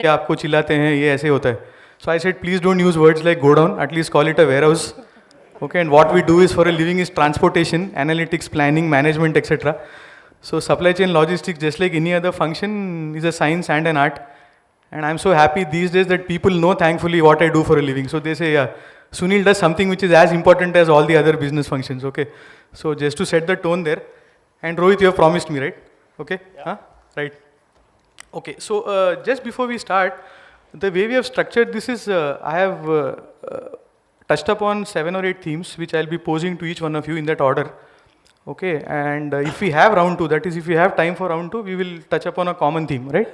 कि आपको चिल्लाते हैं, ये ऐसे होता है. So I said, please don't use words like go down, at least call it a warehouse. Okay, and what we do is for a living is transportation, analytics, planning, management, etc. So supply chain logistics, just like any other function, is a science and an art. And I'm so happy these days that people know, thankfully, what I do for a living. So they say, yeah, Sunil does something which is as important as all the other business functions. Okay, so just to set the tone there. And Rohit, you have promised me, right? Okay, yeah. Huh? Right. Okay, so just before we start, the way we have structured this is, I have touched upon 7 or 8 themes, which I'll be posing to each one of you in that order. Okay, and if we have round 2, that is if we have time for round 2, we will touch upon a common theme, right?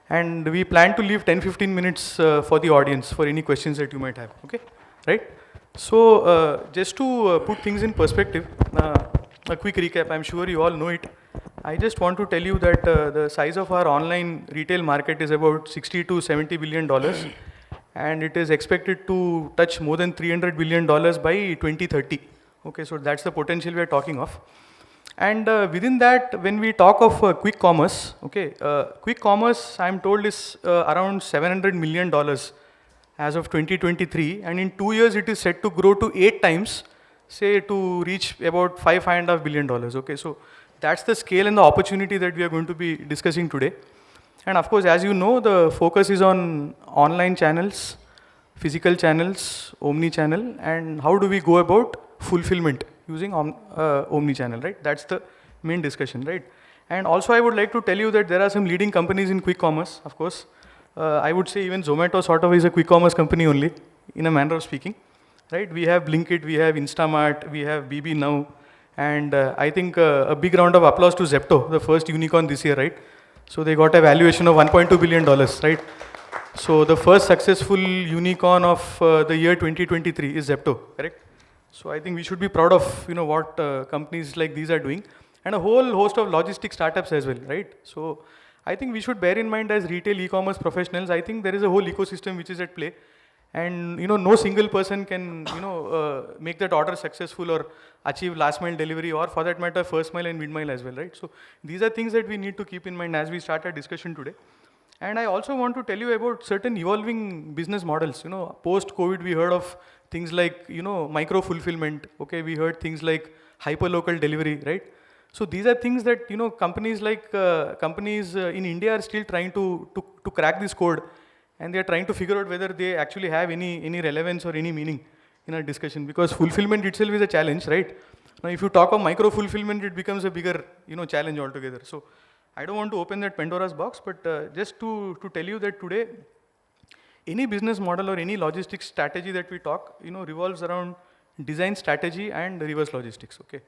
And we plan to leave 10-15 minutes for the audience for any questions that you might have, okay? Right? So just to put things in perspective, a quick recap, I'm sure you all know it. I just want to tell you that the size of our online retail market is about 60 to 70 billion dollars, and it is expected to touch more than 300 billion dollars by 2030. Okay, so that's the potential we are talking of. And within that, when we talk of quick commerce, okay, quick commerce, I'm told, is around $700 million as of 2023, and in 2 years it is set to grow to 8 times, say to reach about $5.5 billion. Okay, so that's the scale and the opportunity that we are going to be discussing today. And of course, as you know, the focus is on online channels, physical channels, Omni-Channel, and how do we go about fulfillment using Omni-Channel, right? That's the main discussion, right? And also I would like to tell you that there are some leading companies in quick commerce, of course. I would say even Zomato sort of is a quick commerce company only, in a manner of speaking, right? We have Blinkit, we have Instamart, we have BB Now, and I think a big round of applause to Zepto, the first unicorn this year, right? So they got a valuation of $1.2 billion, right? So the first successful unicorn of the year 2023 is Zepto, correct? So I think we should be proud of what companies like these are doing, and a whole host of logistic startups as well, right? So I think we should bear in mind as retail e-commerce professionals, I think there is a whole ecosystem which is at play, and no single person can make that order successful or achieve last mile delivery, or for that matter first mile and mid mile as well, right? So these are things that we need to keep in mind as we start our discussion today. And I also want to tell you about certain evolving business models. Post-COVID, we heard of things like, micro fulfillment. Okay, we heard things like hyper-local delivery, right? So these are things that, companies like companies in India are still trying to crack this code, and they are trying to figure out whether they actually have any relevance or any meaning in our discussion, because fulfillment itself is a challenge, right? Now, if you talk of micro fulfillment, it becomes a bigger, challenge altogether. So I don't want to open that Pandora's box, but just to tell you that today, any business model or any logistics strategy that we talk, revolves around design strategy and reverse logistics, okay?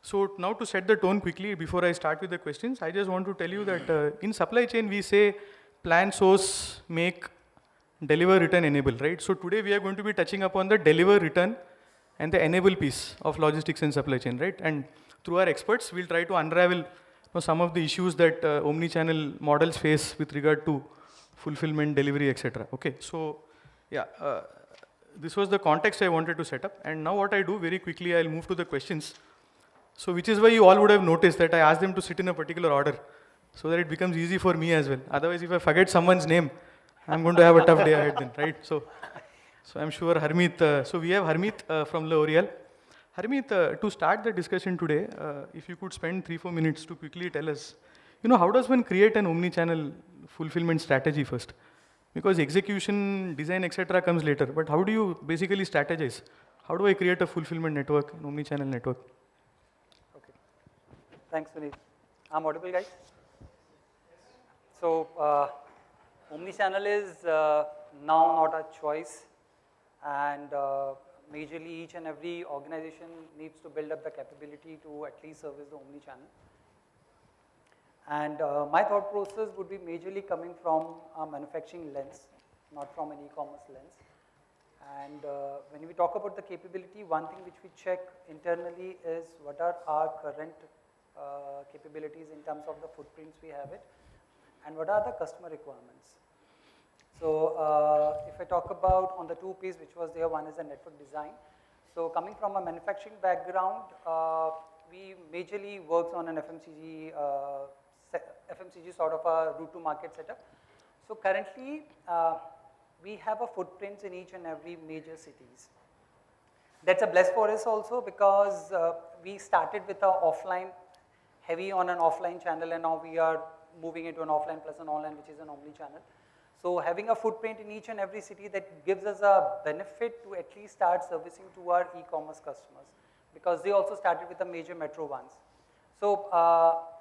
So now to set the tone quickly, before I start with the questions, I just want to tell you that in supply chain, we say plan, source, make, deliver, return, enable, right? So today we are going to be touching upon the deliver, return, and the enable piece of logistics and supply chain, right? And through our experts, we'll try to unravel some of the issues that omni-channel models face with regard to fulfillment, delivery, etc. Okay, so yeah, this was the context I wanted to set up. And now what I do, very quickly, I'll move to the questions. So which is why you all would have noticed that I asked them to sit in a particular order, so that it becomes easy for me as well. Otherwise, if I forget someone's name, I'm going to have a tough day ahead then, right? So I'm sure Harmeet, so we have Harmeet from Loreal. Harmeet, to start the discussion today, if you could spend 3-4 minutes to quickly tell us, how does one create an omni-channel fulfillment strategy first? Because execution, design, etc. comes later, but how do you basically strategize? How do I create a fulfillment network, an omni-channel network? Okay. Thanks, Sunil. I'm audible, guys? So, omni-channel is now not a choice, and majorly each and every organization needs to build up the capability to at least service the omni-channel. And my thought process would be majorly coming from a manufacturing lens, not from an e-commerce lens. And when we talk about the capability, one thing which we check internally is what are our current capabilities in terms of the footprints we have it, and what are the customer requirements. So if I talk about on the two piece which was there, one is the network design. So coming from a manufacturing background, we majorly works on an FMCG sort of a route to market setup. So currently, we have a footprint in each and every major cities. That's a bless for us also because we started with a offline, heavy on an offline channel, and now we are moving into an offline plus an online, which is an omni-channel. So having a footprint in each and every city, that gives us a benefit to at least start servicing to our e-commerce customers, because they also started with the major metro ones. So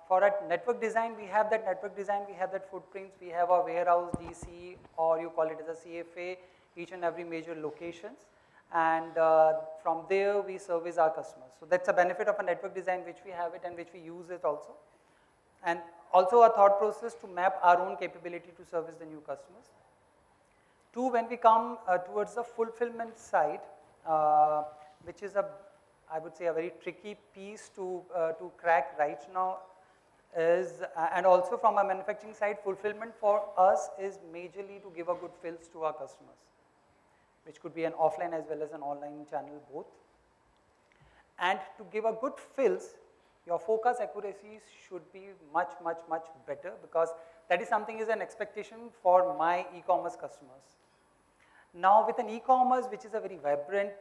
for a network design, we have that network design, we have that footprints, we have a warehouse, DC, or you call it as a CFA, each and every major locations. And from there, we service our customers. So that's a benefit of a network design, which we have it and which we use it also. And also a thought process to map our own capability to service the new customers. Two, when we come towards the fulfillment side, which is I would say a very tricky piece to crack right now, is, and also from a manufacturing side, fulfillment for us is majorly to give a good fills to our customers, which could be an offline as well as an online channel both. And to give a good fills, your forecast accuracies should be much, much, much better, because that is something is an expectation for my e-commerce customers. Now with an e-commerce which is a very vibrant,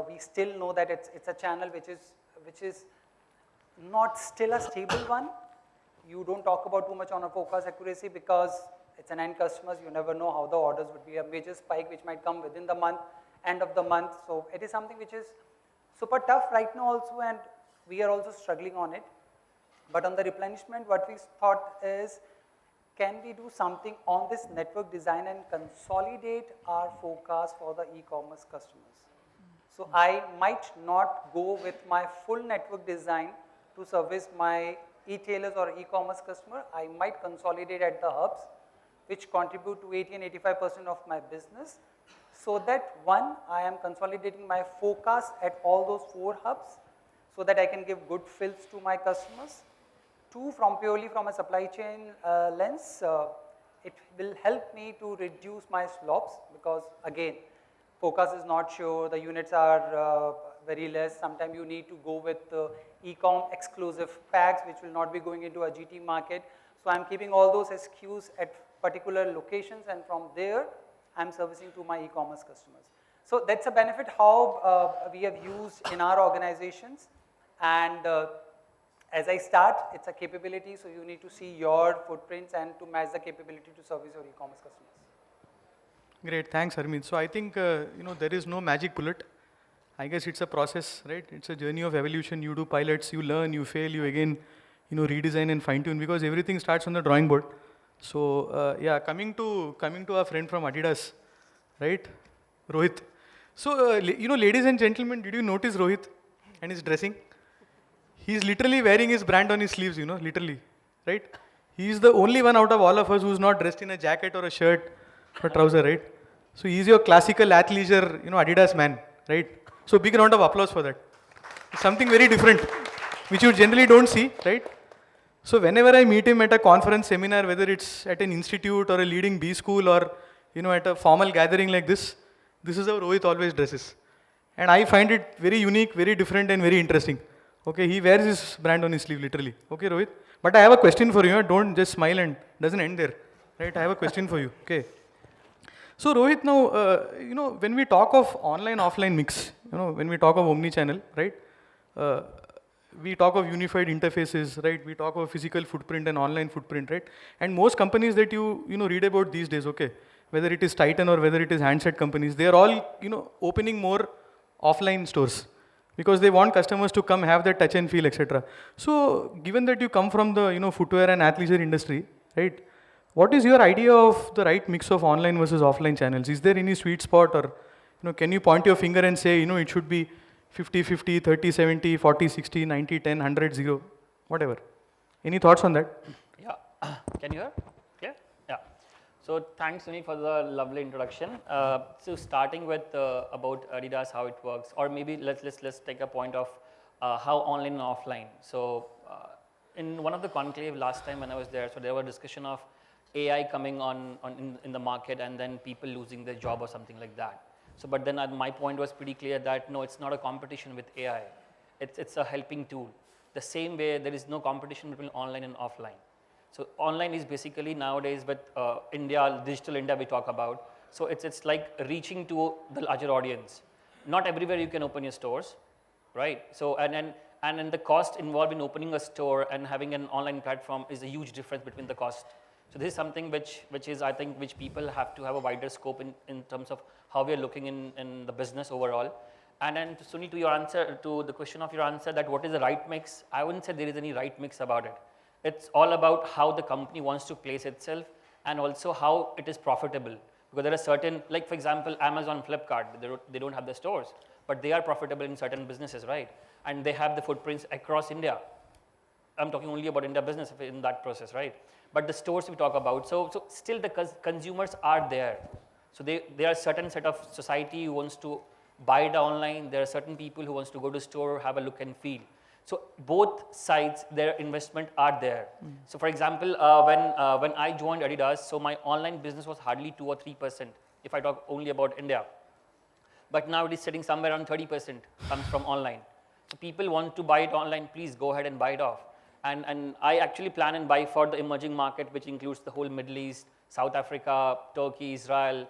we still know that it's a channel which is not still a stable one. You don't talk about too much on a forecast accuracy because it's an end customers, you never know how the orders would be. A major spike which might come within the month, end of the month. So it is something which is super tough right now also, and we are also struggling on it. But on the replenishment, what we thought is, can we do something on this network design and consolidate our forecast for the e-commerce customers? So I might not go with my full network design to service my e-tailers or e-commerce customer. I might consolidate at the hubs, which contribute to 80 and 85% of my business. So that one, I am consolidating my forecast at all those 4 hubs, so that I can give good fills to my customers. 2, purely from a supply chain lens, it will help me to reduce my slops, because again, forecast is not sure, the units are very less. Sometimes you need to go with e-com exclusive packs, which will not be going into a GT market. So I'm keeping all those SKUs at particular locations, and from there, I'm servicing to my e-commerce customers. So that's a benefit how we have used in our organizations. And as I start, it's a capability, so you need to see your footprints and to match the capability to service your e-commerce customers. Great, thanks Harmeet. So I think, there is no magic bullet. I guess it's a process, right? It's a journey of evolution. You do pilots, you learn, you fail, you again, redesign and fine tune, because everything starts on the drawing board. So yeah, coming to our friend from Adidas, right? Rohit. So, ladies and gentlemen, did you notice Rohit and his dressing? He's literally wearing his brand on his sleeves, literally, right? He's the only one out of all of us who's not dressed in a jacket or a shirt or trouser, right? So he's your classical athleisure, Adidas man, right? So big round of applause for that. It's something very different, which you generally don't see, right? So whenever I meet him at a conference, seminar, whether it's at an institute or a leading B school or, at a formal gathering like this is how Rohit always dresses. And I find it very unique, very different and very interesting. Okay, he wears his brand on his sleeve, literally. Okay, Rohit? But I have a question for you. Don't just smile and doesn't end there. Right? I have a question for you. Okay. So Rohit, now, when we talk of online, offline mix, when we talk of omni-channel, right? We talk of unified interfaces, right? We talk of physical footprint and online footprint, right? And most companies that you read about these days, okay, whether it is Titan or whether it is handset companies, they are all, opening more offline stores, because they want customers to come have that touch and feel, etc. So given that you come from the footwear and athleisure industry, right? What is your idea of the right mix of online versus offline channels? Is there any sweet spot, or can you point your finger and say it should be 50-50, 30-70, 40-60, 90-10, 100-0, whatever? Any thoughts on that? Yeah. Can you hear? Yeah. Yeah. So thanks, Sunil, for the lovely introduction. So starting with about Adidas, how it works, or maybe let's take a point of how online and offline. So in one of the conclave last time when I was there, so there was discussion of AI coming in the market and then people losing their job or something like that. So, but then my point was pretty clear that no, it's not a competition with AI. It's a helping tool. The same way there is no competition between online and offline. So online is basically nowadays with India, digital India we talk about. So it's like reaching to the larger audience. Not everywhere you can open your stores, right? So and the cost involved in opening a store and having an online platform is a huge difference between the cost. So this is something which is, I think, which people have to have a wider scope in terms of how we are looking in the business overall. And then Sunil, to your answer, to the question of your answer, that what is the right mix? I wouldn't say there is any right mix about it. It's all about how the company wants to place itself and also how it is profitable. Because there are certain, like for example, Amazon, Flipkart, they don't have the stores, but they are profitable in certain businesses, right? And they have the footprints across India. I'm talking only about India business in that process, right? But the stores we talk about, so still the consumers are there. So there are certain set of society who wants to buy it online. There are certain people who wants to go to store, have a look and feel. So both sides, their investment are there. So for example, when I joined Adidas, so my online business was hardly 2 or 3%, if I talk only about India. But now it is sitting somewhere around 30% comes from online. So people want to buy it online, please go ahead and buy it off. And I actually plan and buy for the emerging market, which includes the whole Middle East, South Africa, Turkey, Israel,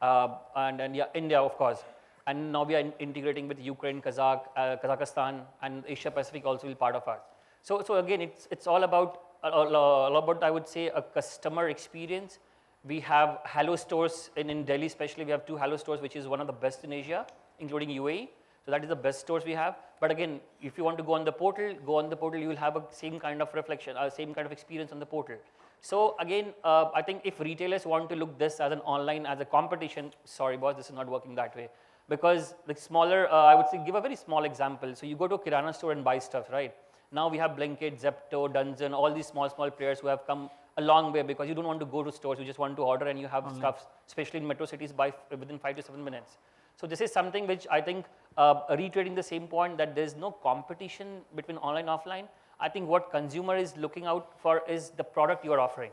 and yeah, India, of course. And now we are integrating with Ukraine, Kazakhstan, and Asia Pacific also will be part of us. So again, it's all about I would say a customer experience. We have Hello stores in Delhi, especially. We have 2 Hello stores, which is one of the best in Asia, including UAE. So that is the best stores we have. But again, if you want to go on the portal, you will have a same kind of reflection, same kind of experience on the portal. So again, I think if retailers want to look this as an online, as a competition, sorry boss, this is not working that way. Because the smaller, I would say, give a very small example. So you go to a Kirana store and buy stuff, right? Now we have Blinkit, Zepto, Dungeon, all these small players who have come a long way because you don't want to go to stores, you just want to order and you have stuff, especially in metro cities, within 5 to 7 minutes. So this is something which I think, reiterating the same point that there's no competition between online and offline. I think what consumer is looking out for is the product you are offering.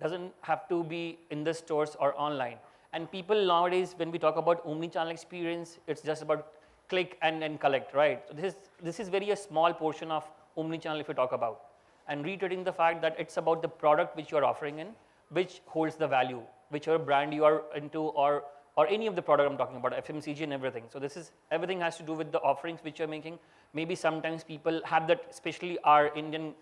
Doesn't have to be in the stores or online. And people nowadays, when we talk about omni-channel experience, it's just about click and collect, right? So this is very a small portion of omni-channel if you talk about. And reiterating the fact that it's about the product which you are offering in, which holds the value, whichever brand you are into or any of the product I'm talking about, FMCG and everything. So everything has to do with the offerings which you're making. Maybe sometimes people have that, especially our Indian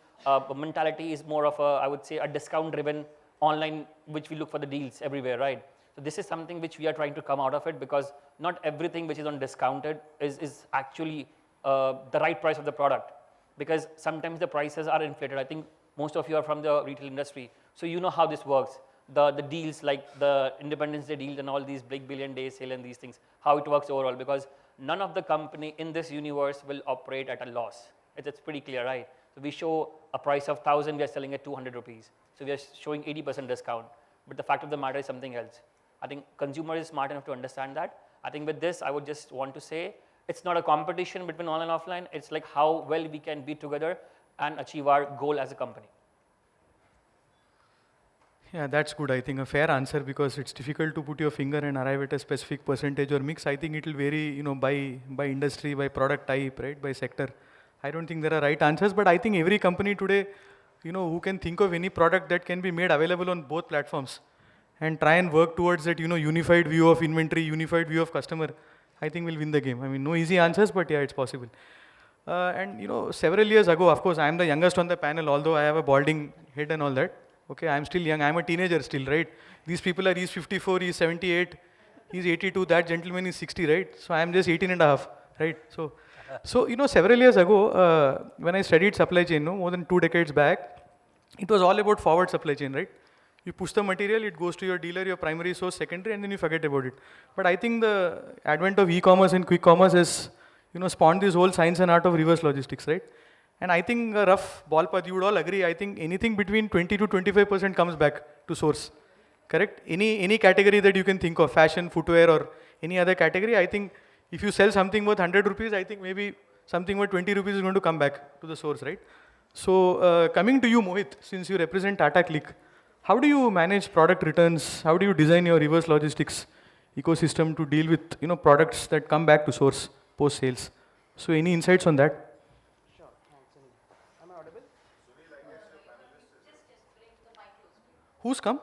mentality is more of I would say a discount driven online, which we look for the deals everywhere, right? So this is something which we are trying to come out of it, because not everything which is on discounted is actually the right price of the product, because sometimes the prices are inflated. I think most of you are from the retail industry, so you know how this works. The deals like the Independence Day deals and all these big billion day sale and these things, how it works overall, because none of the company in this universe will operate at a loss. It's pretty clear, right? So we show a price of 1,000, we are selling at 200 rupees. So we are showing 80% discount, but the fact of the matter is something else. I think consumer is smart enough to understand that. I think with this, I would just want to say, it's not a competition between online and offline. It's like how well we can be together and achieve our goal as a company. Yeah, that's good. I think a fair answer, because it's difficult to put your finger and arrive at a specific percentage or mix. I think it will vary, by industry, by product type, right, by sector. I don't think there are right answers, but I think every company today, who can think of any product that can be made available on both platforms and try and work towards that, unified view of inventory, unified view of customer, I think will win the game. I mean, no easy answers, but yeah, it's possible. And several years ago, of course, I am the youngest on the panel, although I have a balding head and all that. Okay, I'm still young. I'm a teenager still, right? These people he's 54, he's 78, he's 82, that gentleman is 60, right? So I'm just 18 and a half, right? So several years ago, when I studied supply chain, more than 2 decades back, it was all about forward supply chain, right? You push the material, it goes to your dealer, your primary source, secondary, and then you forget about it. But I think the advent of e-commerce and quick commerce has, spawned this whole science and art of reverse logistics, right? And I think a rough ballpark, you would all agree, I think anything between 20 to 25% comes back to source, correct? Any category that you can think of, fashion, footwear, or any other category, I think if you sell something worth 100 rupees, I think maybe something worth 20 rupees is going to come back to the source, right? So coming to you, Mohit, since you represent Tata CliQ, how do you manage product returns? How do you design your reverse logistics ecosystem to deal with products that come back to source post sales? So any insights on that? Sure, thanks, Anil. Am I audible? Who's come?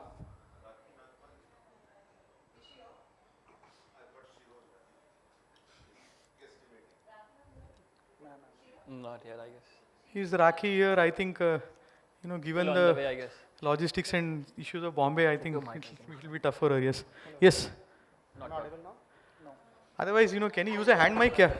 Not here, I guess. He's Rakhi here. I think, given Still on the way, I guess. logistics and issues of Bombay, I think your mic, it will be tough for her. Yes. Yes. Not Not here. able now? No. Otherwise, can you use a hand mic? Yeah.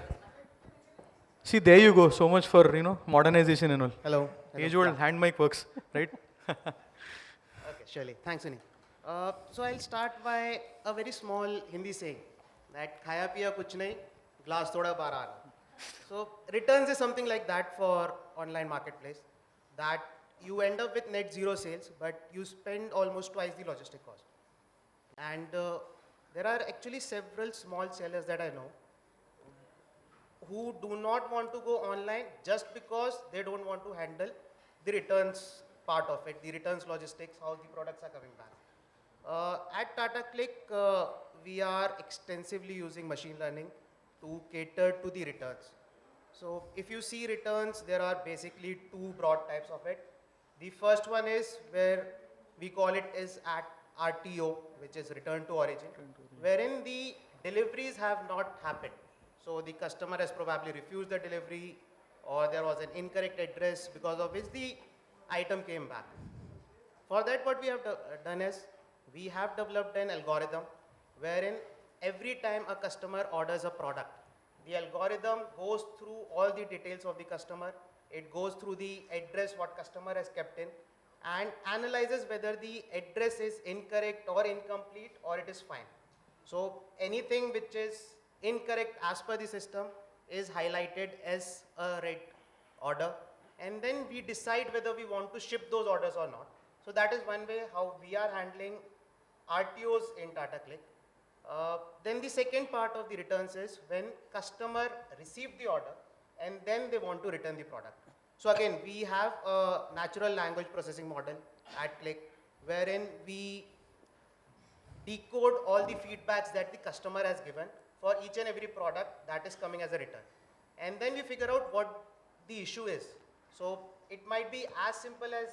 See, there you go. So much for modernization and all. Hello. Age-old hand mic works, right? Okay, surely. Thanks, Sunil. So I'll start by a very small Hindi saying that khaya piya kuch nahi, glass thoda bara. So returns is something like that for online marketplace, that you end up with net zero sales, but you spend almost twice the logistic cost. And there are actually several small sellers that I know who do not want to go online just because they don't want to handle the returns part of it, the returns logistics, how the products are coming back. At Tata CliQ, we are extensively using machine learning to cater to the returns. So if you see returns, there are basically two broad types of it. The first one is where we call it is at RTO, which is return to origin, wherein the deliveries have not happened. So the customer has probably refused the delivery, or there was an incorrect address because of which the item came back. For that, what we have done is we have developed an algorithm wherein every time a customer orders a product, the algorithm goes through all the details of the customer. It goes through the address what customer has kept in and analyzes whether the address is incorrect or incomplete or it is fine. So anything which is incorrect as per the system is highlighted as a red order, and then we decide whether we want to ship those orders or not. So that is one way how we are handling RTOs in Tata CliQ. Then the second part of the returns is when customer received the order and then they want to return the product. So again, we have a natural language processing model at CliQ wherein we decode all the feedbacks that the customer has given for each and every product that is coming as a return. And then we figure out what the issue is. So it might be as simple as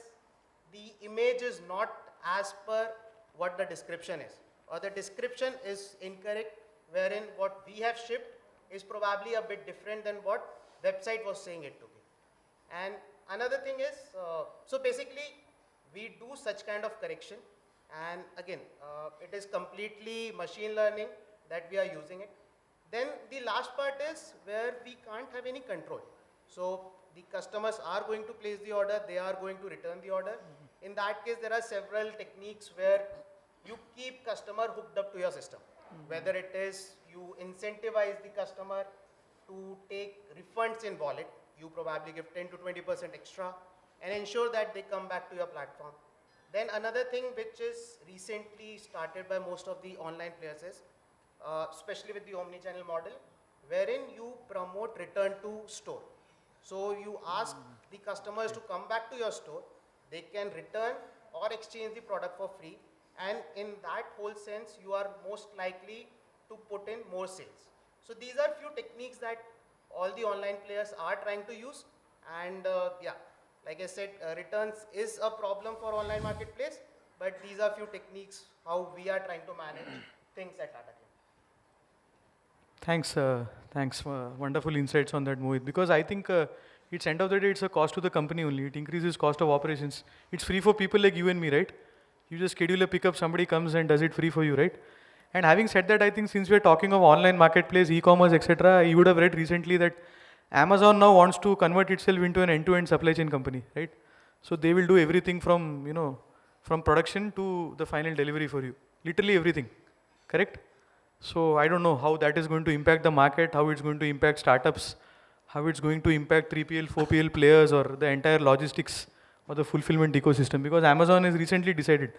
the image is not as per what the description is, or the description is incorrect, wherein what we have shipped is probably a bit different than what website was saying it to be. And another thing is, so basically we do such kind of correction, and again, it is completely machine learning that we are using it. Then the last part is where we can't have any control. So the customers are going to place the order, they are going to return the order. In that case, there are several techniques where you keep customer hooked up to your system. Whether it is you incentivize the customer to take refunds in wallet, you probably give 10 to 20% extra and ensure that they come back to your platform. Then another thing which is recently started by most of the online players is, especially with the Omni-Channel model, wherein you promote return to store. So you ask the customers to come back to your store, they can return or exchange the product for free, and in that whole sense, you are most likely to put in more sales. So these are few techniques that all the online players are trying to use, and yeah, like I said, returns is a problem for online marketplace, but these are few techniques how we are trying to manage things at Tata CliQ. Thanks for wonderful insights on that, Mohit. Because I think it's end of the day, it's a cost to the company only. It increases cost of operations. It's free for people like you and me, right? You just schedule a pickup, somebody comes and does it free for you, right? And having said that, I think since we're talking of online marketplace, e-commerce, etc., you would have read recently that Amazon now wants to convert itself into an end-to-end supply chain company, right? So they will do everything from, from production to the final delivery for you. Literally everything, correct? So I don't know how that is going to impact the market, how it's going to impact startups, how it's going to impact 3PL, 4PL players or the entire logistics or the fulfillment ecosystem, because Amazon has recently decided.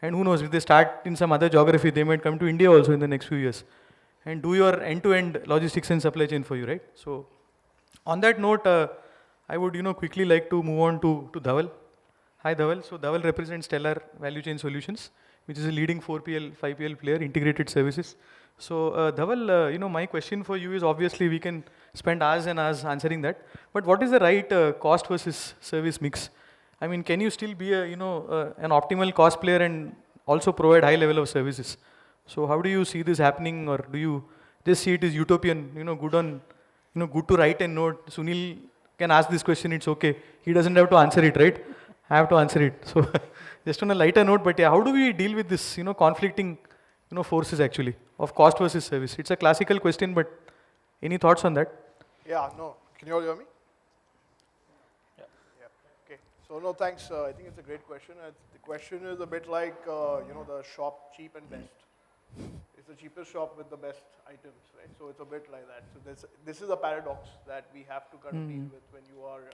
And who knows, if they start in some other geography, they might come to India also in the next few years and do your end-to-end logistics and supply chain for you, right? So on that note, I would quickly like to move on to Dhaval. Hi Dhaval. So Dhaval represents Stellar Value Chain Solutions, which is a leading 4PL, 5PL player, integrated services. So Dhaval, my question for you is, obviously we can spend hours and hours answering that, but what is the right cost versus service mix? I mean, can you still be a, an optimal cost player and also provide high level of services? So how do you see this happening, or do you just see it as utopian, good to write a note? Sunil can ask this question, it's okay. He doesn't have to answer it, right? I have to answer it. So just on a lighter note, but yeah, how do we deal with this, conflicting, forces actually of cost versus service? It's a classical question, but any thoughts on that? Yeah, no. Can you all hear me? Yeah. Yeah. Okay. So no, thanks. I think it's a great question. The question is a bit like, the shop cheap and best. It's the cheapest shop with the best items, right? So it's a bit like that. So this is a paradox that we have to kind of deal with when you are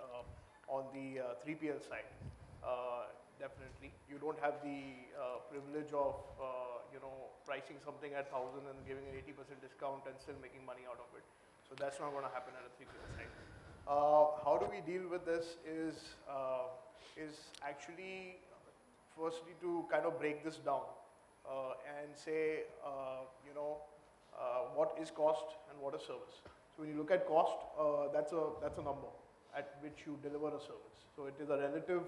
on the 3PL side. Definitely, you don't have the privilege of pricing something at 1,000 and giving an 80% discount and still making money out of it. So that's not going to happen at a 3PL side. How do we deal with this is actually firstly to kind of break this down and say, what is cost and what is service. So when you look at cost, that's a number at which you deliver a service. So it is a relative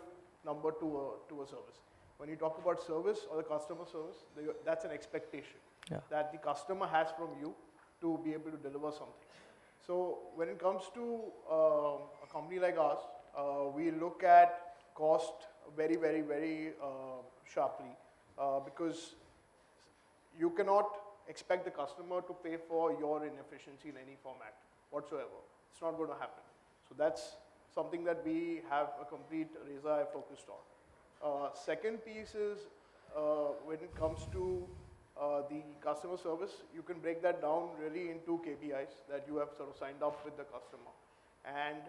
number to a service. When you talk about service or the customer service, that's an expectation that the customer has from you to be able to deliver something. So when it comes to a company like ours, we look at cost very, very, very sharply because you cannot expect the customer to pay for your inefficiency in any format whatsoever. It's not going to happen. So that's something that we have a complete razor eye focused on. Second piece is when it comes to the customer service, you can break that down really into KPIs that you have sort of signed up with the customer. And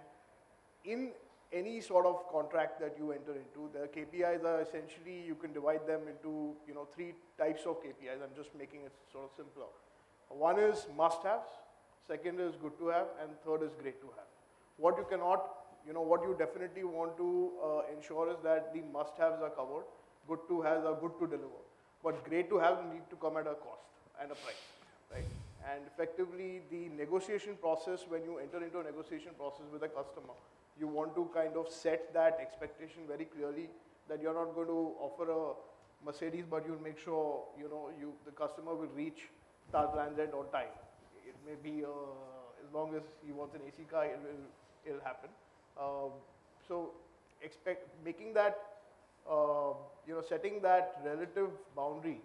in any sort of contract that you enter into, the KPIs are essentially, you can divide them into 3 types of KPIs. I'm just making it sort of simpler. One is must-haves, second is good to have, and third is great to have. What you cannot, what you definitely want to ensure is that the must-haves are covered, good to haves are good to deliver. But great to have need to come at a cost and a price, right? And effectively, the negotiation process, when you enter into a negotiation process with a customer, you want to kind of set that expectation very clearly that you're not going to offer a Mercedes, but you'll make sure, the customer will reach Transit on time. It may be, as long as he wants an AC car, it'll happen. So making that, setting that relative boundary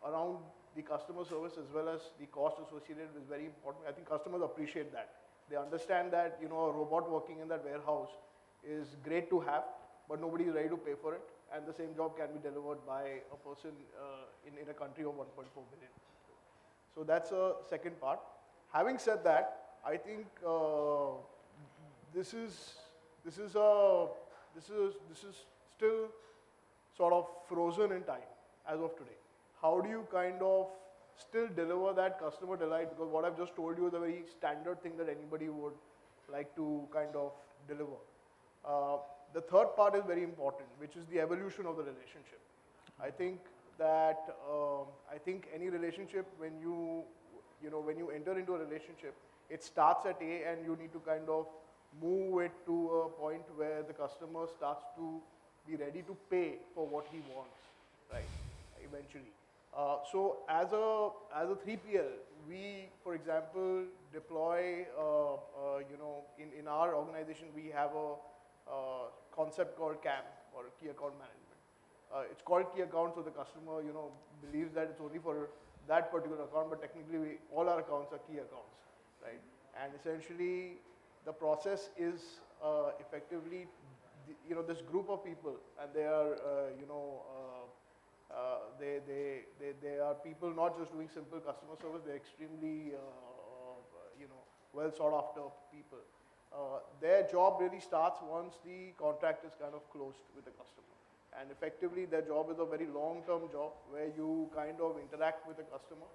around the customer service as well as the cost associated is very important. I think customers appreciate that. They understand that, a robot working in that warehouse is great to have, but nobody is ready to pay for it. And the same job can be delivered by a person in a country of 1.4 billion. So that's a second part. Having said that, I think this is still sort of frozen in time as of today. How do you kind of still deliver that customer delight? Because what I've just told you is a very standard thing that anybody would like to kind of deliver. The third part is very important, which is the evolution of the relationship. I think that any relationship, when you enter into a relationship, it starts at A and you need to kind of move it to a point where the customer starts to be ready to pay for what he wants, right? Eventually. So as a 3PL, we, for example, deploy, in our organization, we have a concept called CAM, or Key Account Management. It's called Key Account, so the customer, believes that it's only for that particular account, but technically all our accounts are key accounts, right? And essentially, the process is effectively, this group of people, and they are, they are people not just doing simple customer service, they're extremely, well sought after people. Their job really starts once the contract is kind of closed with the customer. And effectively, their job is a very long-term job where you kind of interact with the customer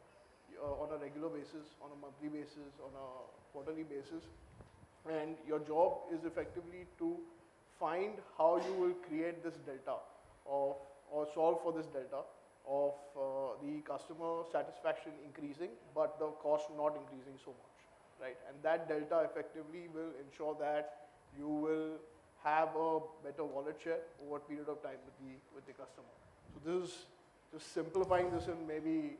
on a regular basis, on a monthly basis, on a quarterly basis. And your job is effectively to find how you will create this delta or solve for this delta of the customer satisfaction increasing, but the cost not increasing so much, right? And that delta effectively will ensure that you will have a better wallet share over a period of time with the customer. So this is just simplifying this in maybe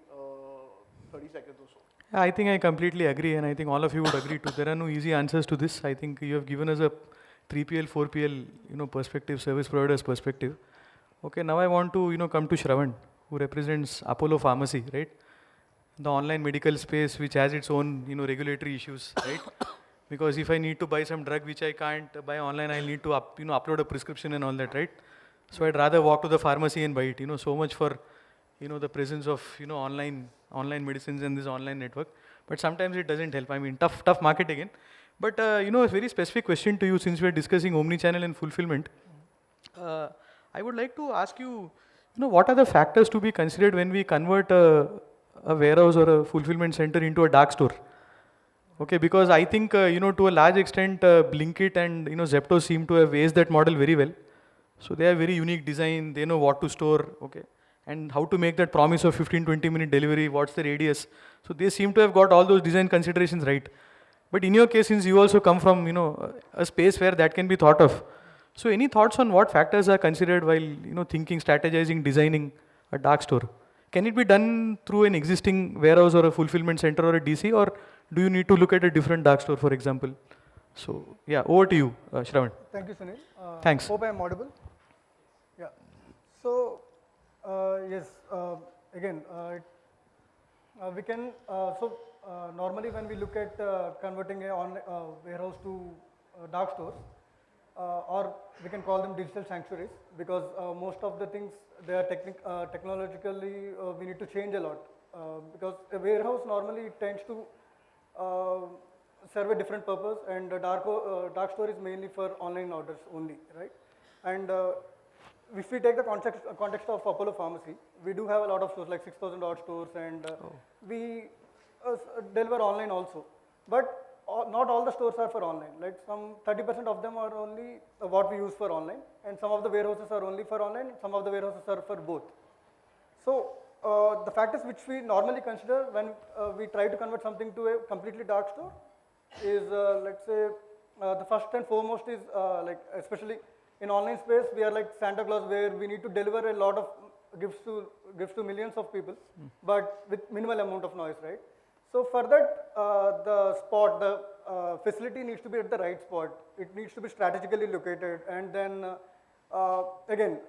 30 seconds or so. I think I completely agree, and I think all of you would agree too. There are no easy answers to this. I think you have given us a 3PL, 4PL, perspective, service providers perspective. Okay, now I want to, come to Shravan, who represents ApolloPharmacy, right? The online medical space, which has its own, regulatory issues, right? Because if I need to buy some drug which I can't buy online, I'll need to upload a prescription and all that, right? So I'd rather walk to the pharmacy and buy it. So much for the presence of online medicines and this online network. But sometimes it doesn't help. I mean, tough market again. But a very specific question to you, since we are discussing Omni-Channel and fulfillment. I would like to ask you, what are the factors to be considered when we convert a warehouse or a fulfillment center into a dark store? Okay, because I think, to a large extent, Blinkit and, Zepto seem to have aced that model very well. So they have very unique design, they know what to store, okay, and how to make that promise of 15-20 minute delivery, what's the radius. So they seem to have got all those design considerations right. But in your case, since you also come from, a space where that can be thought of. So any thoughts on what factors are considered while, thinking, strategizing, designing a dark store? Can it be done through an existing warehouse or a fulfillment center or a DC, or do you need to look at a different dark store, for example? So yeah, over to you, Shravan. Thank you, Sunil. Thanks. Hope I am audible. Yeah. So yes, again, we can. Normally, when we look at converting a warehouse to dark stores, or we can call them digital sanctuaries, because most of the things they are technologically we need to change a lot, because a warehouse normally tends to serve a different purpose, and a dark store is mainly for online orders only, right? And if we take the context of ApolloPharmacy, we do have a lot of stores, like 6,000 odd stores, and we deliver online also. But not all the stores are for online. Like some 30% of them are only what we use for online, and some of the warehouses are only for online, some of the warehouses are for both. So the factors which we normally consider when we try to convert something to a completely dark store is, let's say, the first and foremost is like, especially in online space, we are like Santa Claus, where we need to deliver a lot of gifts to millions of people, but with minimal amount of noise, right? So for that, the facility needs to be at the right spot. It needs to be strategically located, and then again,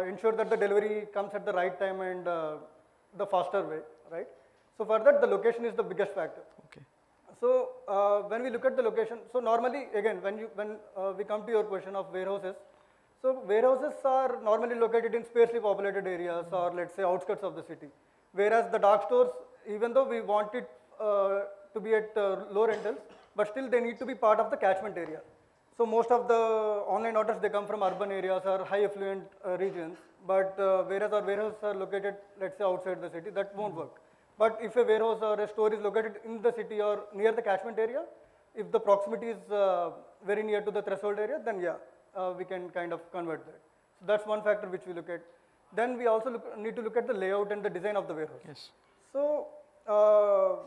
ensure that the delivery comes at the right time and the faster way, right? So for that, the location is the biggest factor. Okay. So when we look at the location, so normally, again, when we come to your question of warehouses, so warehouses are normally located in sparsely populated areas, or let's say outskirts of the city, whereas the dark stores, even though we want it to be at low rentals, but still they need to be part of the catchment area. So most of the online orders, they come from urban areas or high affluent regions, but whereas our warehouses are located, let's say, outside the city, that won't work. But if a warehouse or a store is located in the city or near the catchment area, if the proximity is very near to the threshold area, then yeah, we can kind of convert that. So that's one factor which we look at. Then we also need to look at the layout and the design of the warehouse. Yes. So, the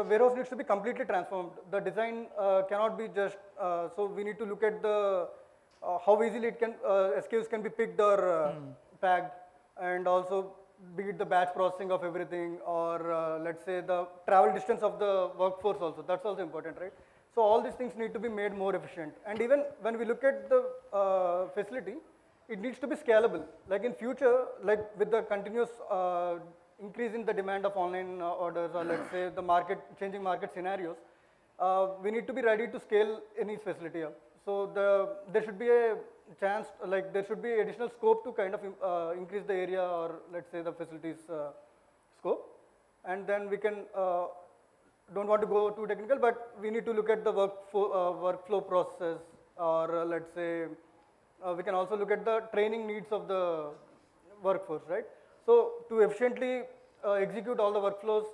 warehouse needs to be completely transformed. The design cannot be just, so we need to look at the, how easily it can, SKUs can be picked or packed, and also be it the batch processing of everything, or let's say the travel distance of the workforce also, that's also important, right? So all these things need to be made more efficient. And even when we look at the facility, it needs to be scalable. Like in future, like with the continuous increase in the demand of online orders, or let's say the changing market scenarios, we need to be ready to scale any facility up. So there should be a chance, like there should be additional scope to kind of increase the area, or let's say the facilities scope. And then we can, don't want to go too technical, but we need to look at the workflow process, or let's say, we can also look at the training needs of the workforce, right? So to efficiently execute all the workflows,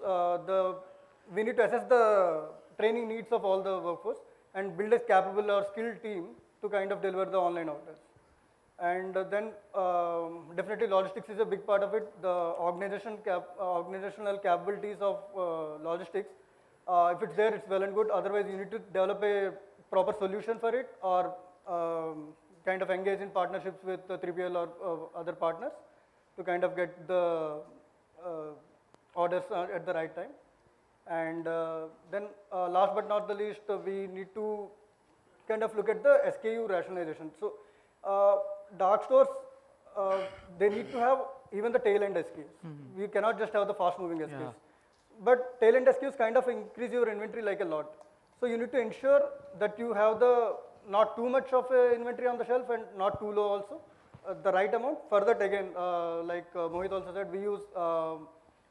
we need to assess the training needs of all the workforce and build a capable or skilled team to kind of deliver the online orders. And then definitely logistics is a big part of it. The organizational capabilities of logistics, if it's there, it's well and good. Otherwise, you need to develop a proper solution for it, or kind of engage in partnerships with 3PL or other partners to kind of get the orders at the right time. And then last but not the least, we need to kind of look at the SKU rationalization. So dark stores, they need to have even the tail end SKUs. We cannot just have the fast moving SKUs. Yeah. But tail end SKUs kind of increase your inventory like a lot. So you need to ensure that you have the not too much of inventory on the shelf and not too low also, the right amount. For that again, like Mohit also said, we use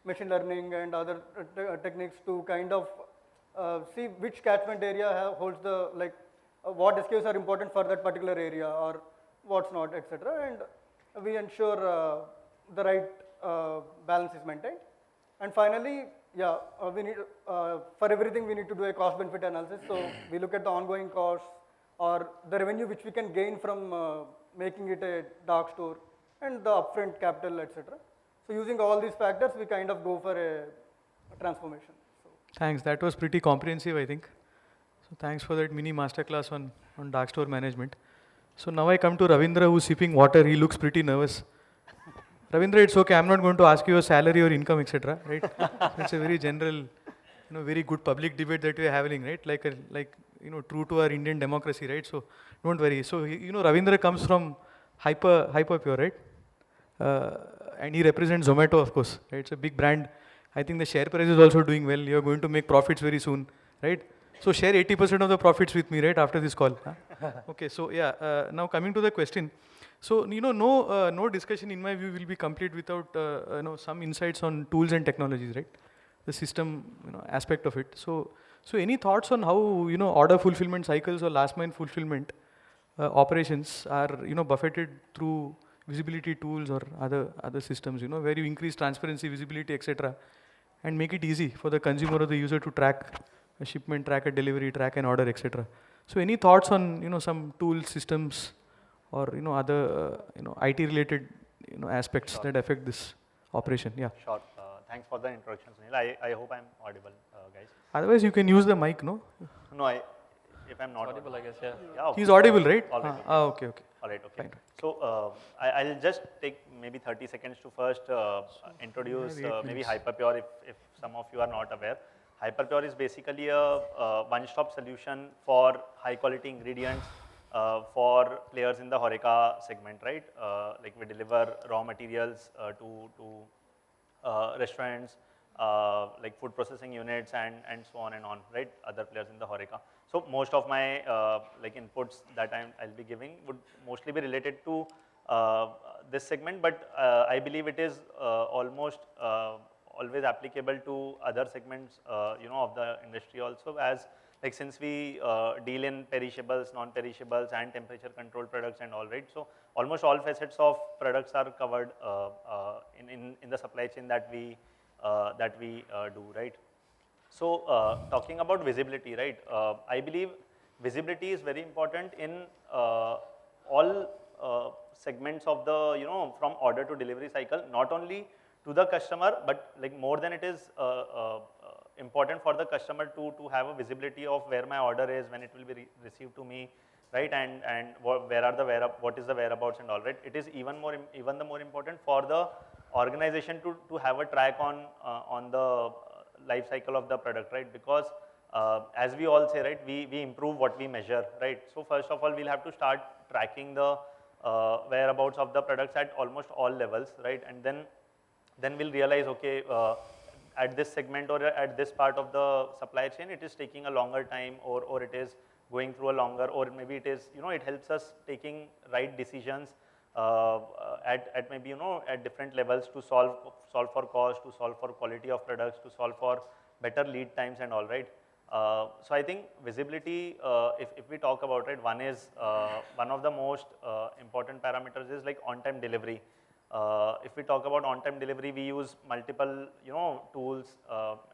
machine learning and other techniques to kind of see which catchment area holds the, like what SKUs are important for that particular area or what's not, etc. And we ensure the right balance is maintained. And finally, yeah, we need, for everything we need to do a cost benefit analysis. So we look at the ongoing costs or the revenue which we can gain from making it a dark store and the upfront capital, etc. So using all these factors, we kind of go for a transformation. So Thanks. That was pretty comprehensive, I think. So thanks for that mini masterclass on dark store management. So now I come to Ravindra, who's sipping water. He looks pretty nervous. Ravindra, it's okay. I'm not going to ask you your salary or income, etc. Right? So it's a very general, very good public debate that we are having, right? Like true to our Indian democracy, right? So don't worry. So Ravindra comes from Hyperpure, right? And he represents Zomato, of course. Right? It's a big brand. I think the share price is also doing well. You're going to make profits very soon, right? So share 80% of the profits with me, right, after this call. Huh? Okay, so yeah, now coming to the question. So, no discussion in my view will be complete without, some insights on tools and technologies, right? The system, aspect of it. So any thoughts on how, order fulfillment cycles or last mile fulfillment operations are, buffeted through visibility tools or other systems, where you increase transparency, visibility, etc., and make it easy for the consumer or the user to track a shipment, track a delivery, track an order, etc. So any thoughts on, some tools, systems, or other IT related aspects that affect this operation? Yeah. Sure. Thanks for the introduction, Sunil. I hope I'm audible, guys. Otherwise, you can use the mic, no? No, if I'm not Audible, I guess, yeah. yeah, okay. He's audible, right? Already. Okay. All right, okay. Fine. So I'll just take maybe 30 seconds to first introduce maybe Hyperpure if some of you are not aware. Hyperpure is basically a one-stop solution for high-quality ingredients for players in the HoReCa segment, right? Like we deliver raw materials to restaurants, like food processing units and so on and on, right? Other players in the HoReCa. So most of my like inputs that I'll be giving would mostly be related to this segment, but I believe it is almost always applicable to other segments, of the industry also, as like since we deal in perishables, non-perishables, and temperature controlled products and all, right? So almost all facets of products are covered in the supply chain that we do, right? So talking about visibility, right? I believe visibility is very important in all segments of the, from order to delivery cycle, not only to the customer, but like more than it is important for the customer to have a visibility of where my order is, when it will be received to me, right? And what is the whereabouts and all, right? It is even the more important for the organization to have a track on the life cycle of the product, right? Because as we all say, right, we improve what we measure, right? So first of all, we'll have to start tracking the whereabouts of the products at almost all levels, right? And then we'll realize, okay, at this segment or at this part of the supply chain, it is taking a longer time, or it is going through a longer, or maybe it is, it helps us taking right decisions at maybe, at different levels to solve for cost, to solve for quality of products, to solve for better lead times and all, right? So I think visibility, if we talk about it, one of the most important parameters is like on-time delivery. If we talk about on-time delivery, we use multiple, tools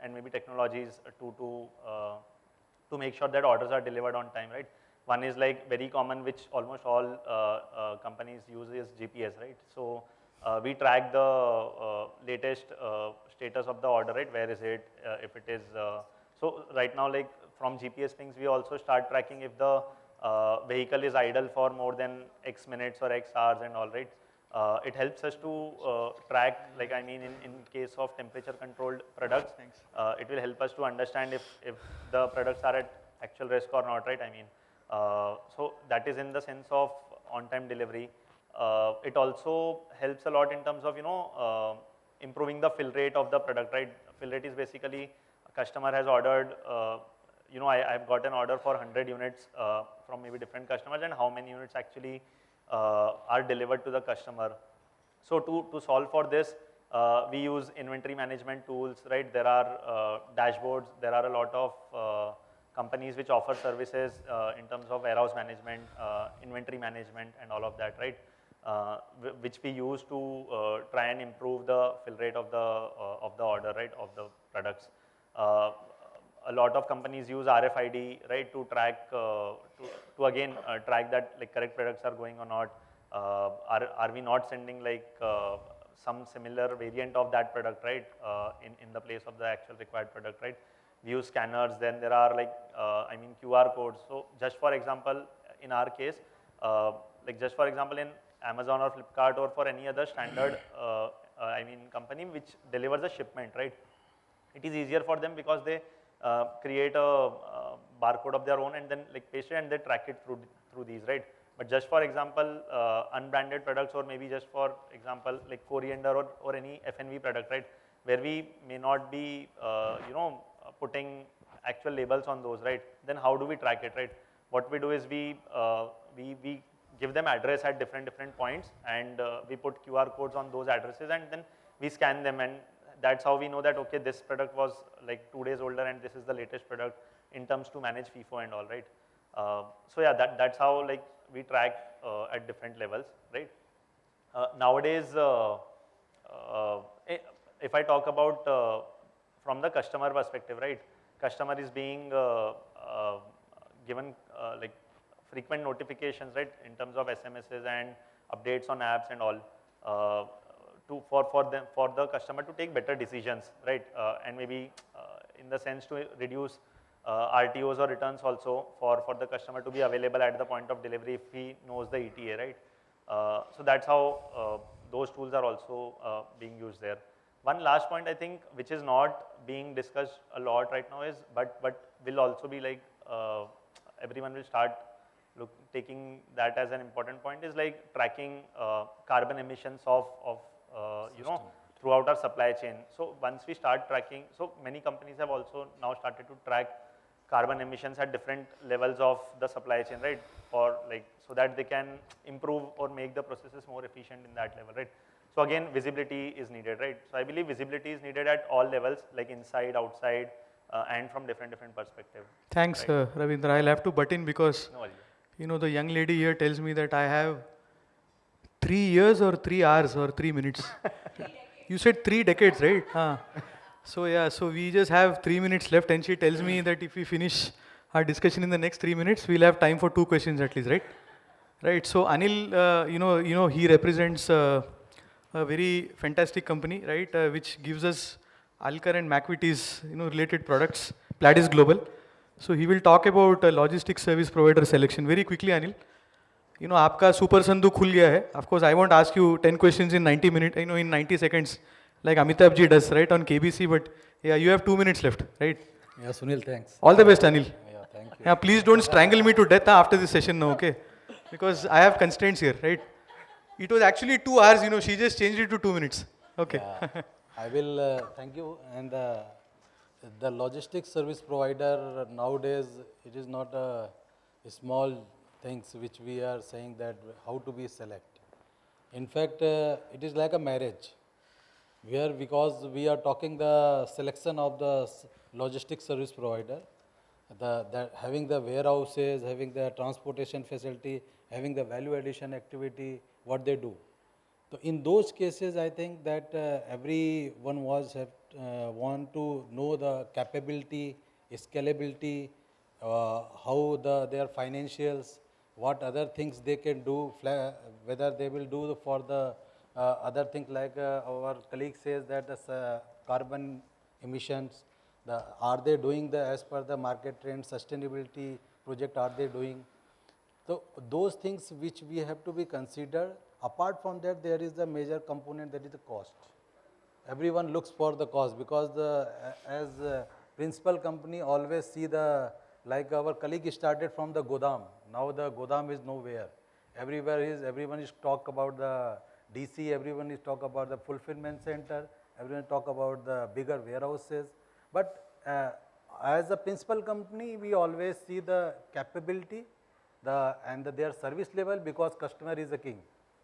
and maybe technologies to make sure that orders are delivered on time, right? One is like very common, which almost all companies use, is GPS, right? So we track the latest status of the order, right? Where is it? If it is So right now, like from GPS pings, we also start tracking if the vehicle is idle for more than X minutes or X hours and all, right? It helps us to track, like I mean, in case of temperature controlled products, it will help us to understand if the products are at actual risk or not, right? I mean, so that is in the sense of on-time delivery. It also helps a lot in terms of, improving the fill rate of the product, right? Fill rate is basically a customer has ordered, I've got an order for 100 units from maybe different customers, and how many units actually are delivered to the customer. So to solve for this, we use inventory management tools, right? There are dashboards, there are a lot of companies which offer services in terms of warehouse management, inventory management and all of that, right? Which we use to try and improve the fill rate of the order, right, of the products. A lot of companies use RFID, right, to track, to again track that like correct products are going or not. Are we not sending like some similar variant of that product, right, in the place of the actual required product, right? We use scanners, then there are like, QR codes. So just for example, in our case, just for example, in Amazon or Flipkart or for any other standard, company which delivers a shipment, right? It is easier for them because they create a barcode of their own and then like paste it and they track it through these, right? But just for example, unbranded products or maybe just for example, like coriander or any FNV product, right? Where we may not be, putting actual labels on those, right? Then how do we track it, right? What we do is we give them address at different points and we put QR codes on those addresses and then we scan them, and that's how we know that, okay, this product was like 2 days older and this is the latest product in terms to manage FIFO and all, right? So yeah, that's how like we track at different levels, right? Nowadays, if I talk about from the customer perspective, right? Customer is being given like frequent notifications, right, in terms of SMSs and updates on apps and all, for the customer to take better decisions, right, and maybe in the sense to reduce RTOs or returns also for the customer to be available at the point of delivery if he knows the ETA, right? So that's how those tools are also being used there. One last point I think which is not being discussed a lot right now is, but will also be like everyone will start taking that as an important point, is like tracking carbon emissions of throughout our supply chain. So once we start tracking, so many companies have also now started to track carbon emissions at different levels of the supply chain, right? For like, so that they can improve or make the processes more efficient in that level, right? So again, visibility is needed, right? So I believe visibility is needed at all levels, like inside, outside, and from different perspectives. Thanks, right? Ravindra. I'll have to butt in because, No, the young lady here tells me that I have 3 years or 3 hours or 3 minutes. You said 3 decades, right? So yeah, so we just have 3 minutes left and she tells me that if we finish our discussion in the next 3 minutes, we'll have time for 2 questions at least, right? Right, so Anil, he represents a very fantastic company, right, which gives us Alkar and McVitie's, related products, Pladis Global. So he will talk about logistics service provider selection. Very quickly, Anil. आपका super संदूक खुल गया है. Of course, I won't ask you 10 questions in 90 minutes, in 90 seconds, like Amitabh ji does, right, on KBC. But yeah, you have 2 minutes left, right? Yeah, Sunil, thanks. All the best, Anil. Yeah, thank you. Yeah, please don't strangle me to death after this session now, okay? Because I have constraints here, right? It was actually 2 hours, she just changed it to 2 minutes. Okay. Yeah, I will thank you. And the logistics service provider nowadays, it is not a small things which we are saying that how to be select. In fact, it is like a marriage, where because we are talking the selection of the logistics service provider, having the warehouses, having the transportation facility, having the value addition activity, what they do. So in those cases, I think that everyone want to know the capability, scalability, how their financials, what other things they can do, whether they will do for the other things like our colleague says that the carbon emissions, Are they doing the as per the market trend sustainability project? Are they doing? So those things which we have to be considered. Apart from that, there is the major component, that is the cost. Everyone looks for the cost, because as principal company always see the, like our colleague started from the Godam. Now the Godam is nowhere. Everyone is talk about the DC, everyone is talk about the fulfillment center, everyone talk about the bigger warehouses. But as a principal company, we always see the capability and their service level, because customer is the king.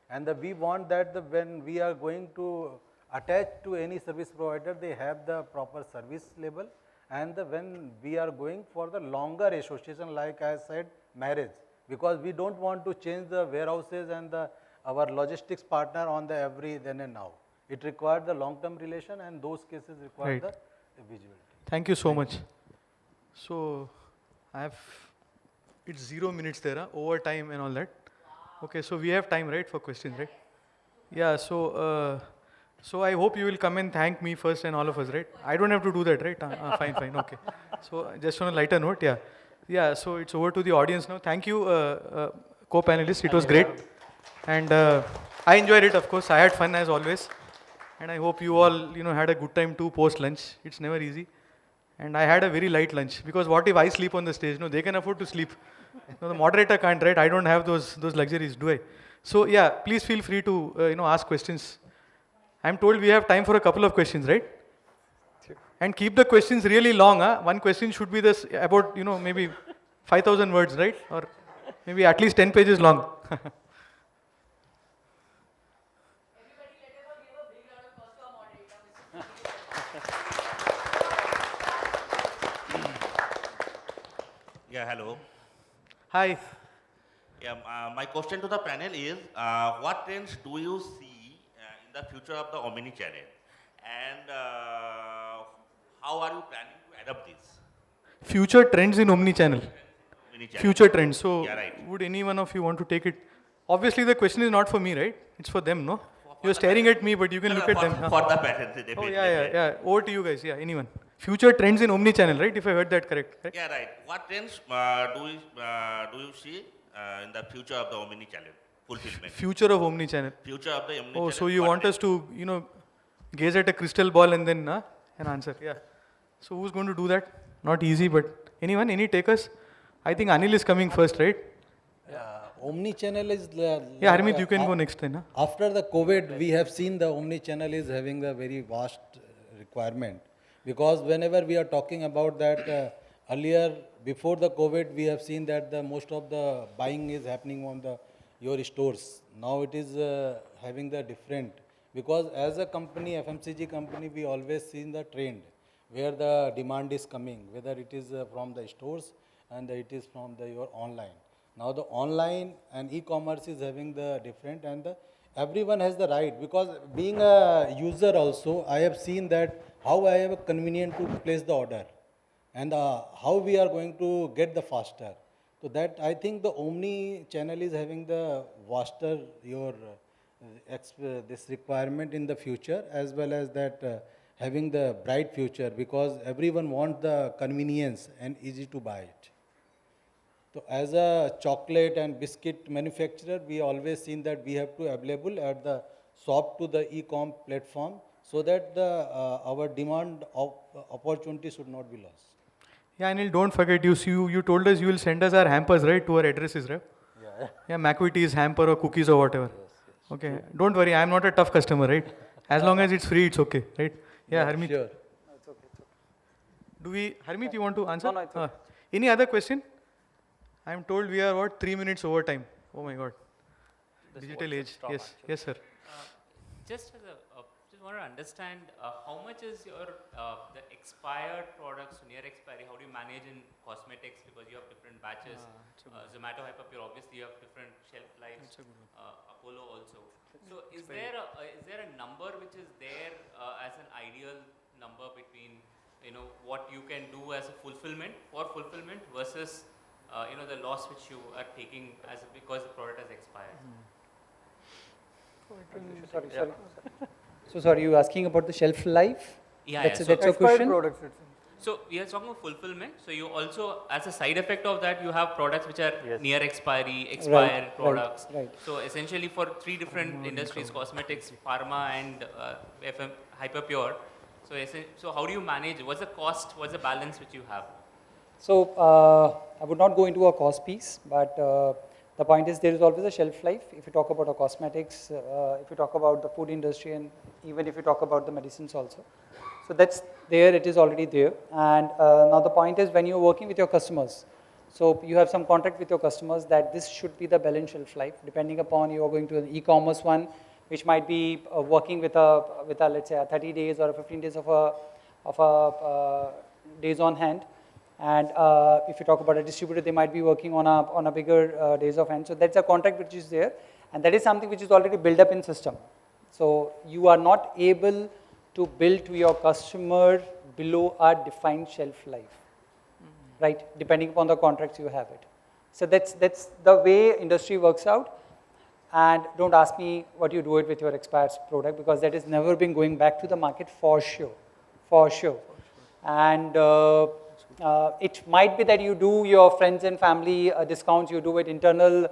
And we want that when we are going to attach to any service provider, they have the proper service level. And when we are going for the longer association, like I said, marriage, because we don't want to change the warehouses and our logistics partner on the every then and now. It requires the long-term relation, and those cases require the visibility. Thank you so much. So it's 0 minutes there, overtime and all that. Okay, so we have time, right, for questions, right? Yeah, so I hope you will come and thank me first and all of us, right? I don't have to do that, right? Fine, okay. So just on a lighter note, yeah. Yeah, so it's over to the audience now. Thank you, co-panelists. It was great. And I enjoyed it, of course. I had fun as always. And I hope you all, had a good time too post-lunch. It's never easy. And I had a very light lunch, because what if I sleep on the stage? No, they can afford to sleep. No, the moderator can't, right? I don't have those luxuries, do I? So yeah, please feel free to ask questions. I'm told we have time for a couple of questions, right? Sure. And keep the questions really long. One question should be this about maybe 5,000 words, right? Or maybe at least 10 pages long. Yeah, hello. Hi. Yeah, my question to the panel is, what trends do you see in the future of the Omni-Channel, and how are you planning to adapt this? Future trends in Omni-Channel. Future trends. So, yeah, right. Would any one of you want to take it? Obviously, the question is not for me, right? It's for them, no? You're staring at me, but you can look at them. For the panel, definitely. Oh, yeah. Over to you guys. Yeah, anyone. Future trends in Omni-Channel, right? If I heard that correct. Right? Yeah, right. What trends do you see in the future of the Omni-Channel fulfillment? Future of Omni-Channel. Future of the Omni-Channel. Oh, so you want us to, gaze at a crystal ball and then an answer. Yeah. So who's going to do that? Not easy, but anyone? Any takers? I think Anil is coming first, right? Omni-channel is... yeah, Harmeet, you can go next then. After the COVID, we have seen the Omni-channel is having a very vast requirement. Because whenever we are talking about that, earlier, before the COVID, we have seen that most of the buying is happening on your stores. Now it is having the different. Because as a company, FMCG company, we always seen the trend where the demand is coming, whether it is from the stores and it is from your online. Now the online and e-commerce is having the different, and everyone has the right, because being a user also, I have seen that how I have convenient to place the order and how we are going to get the faster. So that I think the Omni-channel is having the vaster this requirement in the future, as well as that having the bright future, because everyone wants the convenience and easy to buy it. So as a chocolate and biscuit manufacturer, we always seen that we have to available at the shop to the e-com platform, so that our demand of opportunity should not be lost. Yeah, Anil, don't forget, you told us you will send us our hampers, right, to our addresses, right? Yeah, McVitie's hamper or cookies or whatever. Yes. Okay, don't worry, I'm not a tough customer, right? As long as it's free, it's okay, right? Yeah, Harmeet. Sure. No, it's okay. Harmeet, you want to answer? No, it's okay. Any other question? I'm told we are 3 minutes over time. Oh my God. Digital age. Yes, actually. Yes, sir. Just want to understand how much is your the expired products near expiry? How do you manage in cosmetics, because you have different batches? Zomato, Hyperpure, obviously you have different shelf lives. Apollo also. So is there a number which is there as an ideal number between what you can do as a fulfillment versus the loss which you are taking because the product has expired? Sorry. So sorry, you asking about the shelf life? Yeah, That's so your question. Products, So we are talking about fulfillment. So you also, as a side effect of that, you have products which are near expiry, expired products. Right. So essentially for three different industries, cosmetics, pharma and Hyperpure. So how do you manage? What's the cost? What's the balance which you have? So I would not go into a cost piece, but the point is there is always a shelf life. If you talk about a cosmetics, if you talk about the food industry, and even if you talk about the medicines also. So that's there, it is already there. And now the point is when you're working with your customers, so you have some contract with your customers that this should be the balance shelf life, depending upon you are going to an e-commerce one, which might be working with a let's say a 30 days or a 15 days of a days on hand. And if you talk about a distributor, they might be working on a bigger days of hand. So that's a contract which is there, and that is something which is already built up in system. So you are not able to bill to your customer below a defined shelf life, right? Depending upon the contracts you have it. So that's the way industry works out. And don't ask me what you do it with your expired product, because that has never been going back to the market for sure. And it might be that you do your friends and family discounts, you do it internal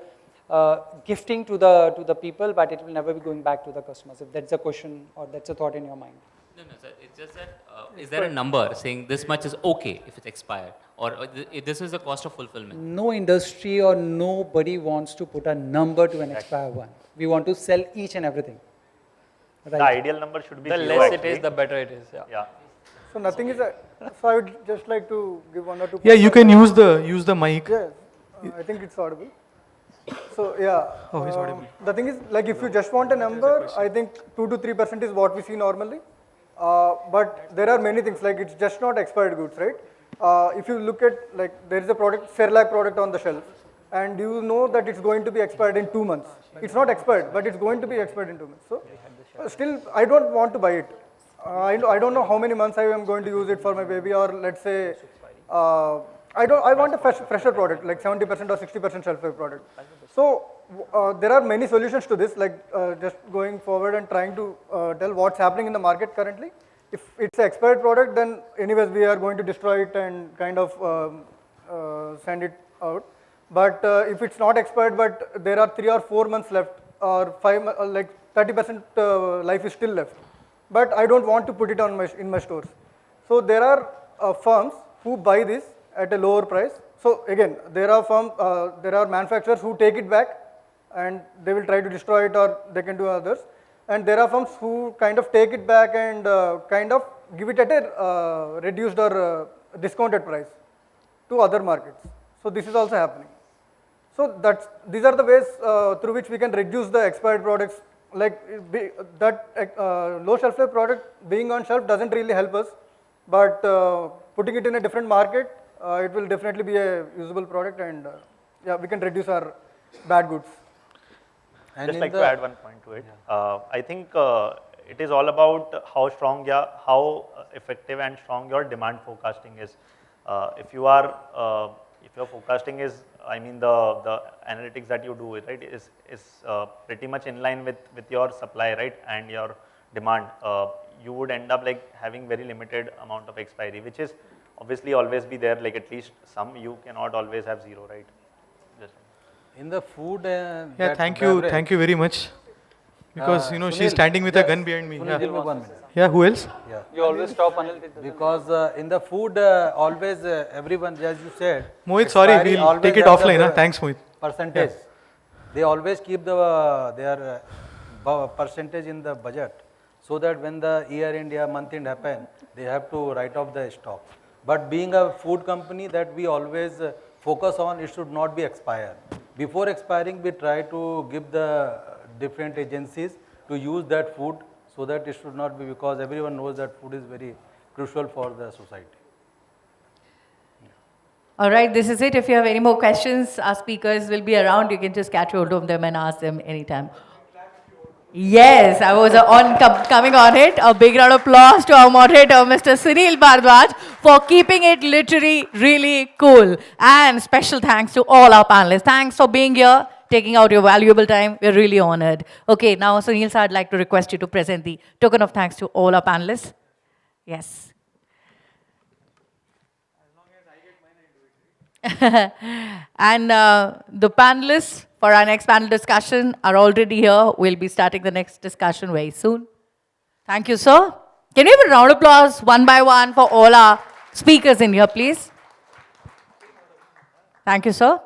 gifting to the people, but it will never be going back to the customers. If that's a question or that's a thought in your mind. No, sir. It's just that, is there a number saying this much is okay if it's expired? Or this is the cost of fulfillment? No industry or nobody wants to put a number to an expired one. We want to sell each and everything. Right? The ideal number should be The zero, less it actually. is, the better it is. Yeah. So nothing is, so I would just like to give one or two. Yeah, you can use the mic. Yeah, I think it's audible. So yeah, Oh, it's audible. the thing is, like if you just want a number, I think 2 to 3% is what we see normally. But there are many things, like it's just not expired goods, right? If you look at, like there is a product, Cerelac product on the shelf, and you know that it's going to be expired in 2 months. It's not expired, but it's going to be expired in 2 months. So still, I don't want to buy it. I don't know how many months I am going to use it for my baby, or let's say, I want a fresher product, like 70% or 60% shelf life product. So there are many solutions to this, like just going forward and trying to tell what's happening in the market currently. If it's an expired product, then anyways we are going to destroy it and kind of send it out. But if it's not expired, but there are 3 or 4 months left, or 5, like 30% life is still left. But I don't want to put it on in my stores. So there are firms who buy this at a lower price. So again, there are manufacturers who take it back and they will try to destroy it, or they can do others. And there are firms who kind of take it back and kind of give it at a reduced or discounted price to other markets. So this is also happening. So these are the ways through which we can reduce the expired products. Like low shelf life product being on shelf doesn't really help us, but putting it in a different market, it will definitely be a usable product, and yeah, we can reduce our bad goods. And just like to add one point to it, I think it is all about how strong, how effective and strong your demand forecasting is. If your forecasting is, I mean the analytics that you do, right, is pretty much in line with your supply, right, and your demand, you would end up like having very limited amount of expiry, which is obviously always be there, like at least some. You cannot always have zero, right? Just in the food. Yeah, thank you very much. Because Sunil, she's standing with a gun behind me. Sunil, give me 1 minute. Yeah, who else? Yeah. You always stop Anil. Because in the food, always everyone, as you said. Mohit, sorry, we'll take it offline. Thanks, Mohit. Percentage. Yeah. They always keep their percentage in the budget, so that when the year end or month end happen, they have to write off the stock. But being a food company, that we always focus on, it should not be expired. Before expiring, we try to give the different agencies to use that food, so that it should not be, because everyone knows that food is very crucial for the society. All right, this is it. If you have any more questions, our speakers will be around. You can just catch hold of them and ask them anytime. Yes, I was coming on it. A big round of applause to our moderator, Mr. Sunil Bharadwaj, for keeping it literally really cool. And special thanks to all our panelists. Thanks for being here, taking out your valuable time. We're really honored. Okay, now Sunil sir, I'd like to request you to present the token of thanks to all our panelists. Yes. And the panelists for our next panel discussion are already here. We'll be starting the next discussion very soon. Thank you, sir. Can we have a round of applause one by one for all our speakers in here, please? Thank you, sir.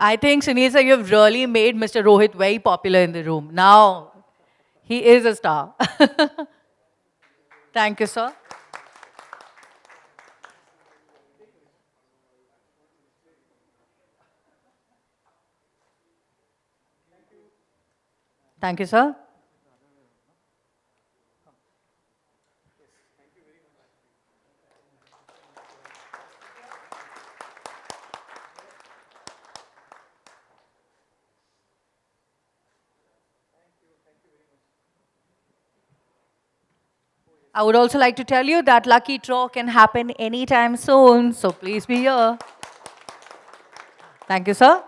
I think, Sunil sir, you've really made Mr. Rohit very popular in the room. Now, he is a star. Thank you, sir. Thank you, sir. I would also like to tell you that lucky draw can happen anytime soon, so please be here. Thank you, sir.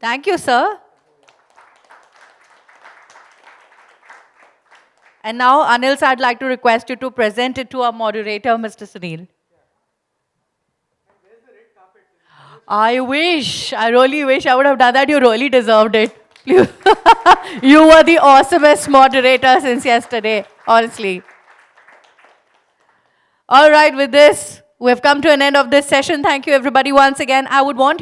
Thank you, sir. And now, Anil, sir, I'd like to request you to present it to our moderator, Mr. Sunil. I really wish I would have done that. You really deserved it. You were the awesomest moderator since yesterday, honestly. All right, with this, we've come to an end of this session. Thank you, everybody, once again. I would want you